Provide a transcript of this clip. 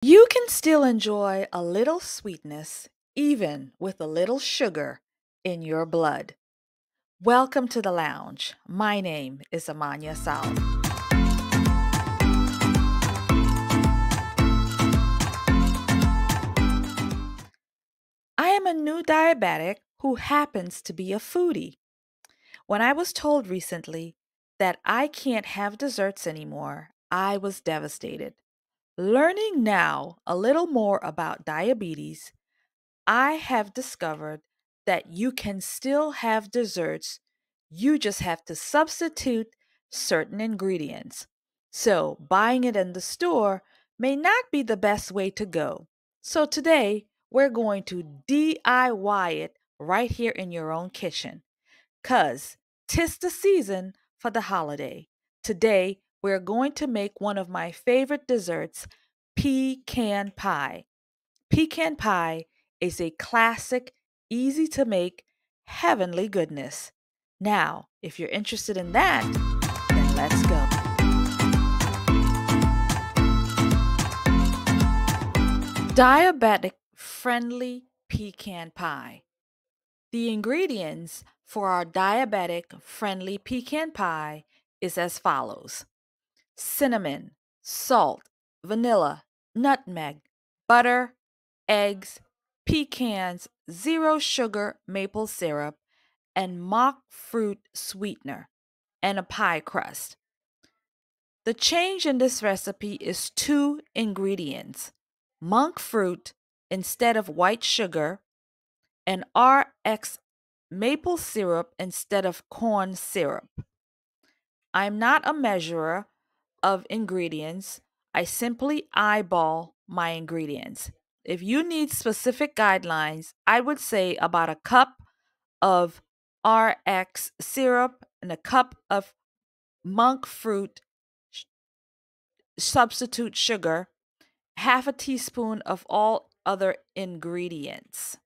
You can still enjoy a little sweetness even with a little sugar in your blood. Welcome to the lounge. My name is Amanya Sal. I am a new diabetic who happens to be a foodie. When I was told recently that I can't have desserts anymore, I was devastated. Learning now a little more about diabetes, I have discovered that you can still have desserts. You just have to substitute certain ingredients. So, buying it in the store may not be the best way to go. So, today we're going to DIY it right here in your own kitchen. Cuz 'tis the season for the holiday. Today we're going to make one of my favorite desserts, pecan pie. Pecan pie is a classic, easy to make, heavenly goodness. Now, if you're interested in that, then let's go. Diabetic friendly pecan pie. The ingredients for our diabetic friendly pecan pie is as follows: cinnamon, salt, vanilla, nutmeg, butter, eggs, pecans, zero sugar maple syrup, and mock fruit sweetener, and a pie crust. The change in this recipe is two ingredients: monk fruit instead of white sugar, and RX maple syrup instead of corn syrup. I'm not a measurer of ingredients. I simply eyeball my ingredients. If you need specific guidelines, I would say about a cup of RX syrup and a cup of monk fruit sh- substitute sugar, half a teaspoon of all other ingredients.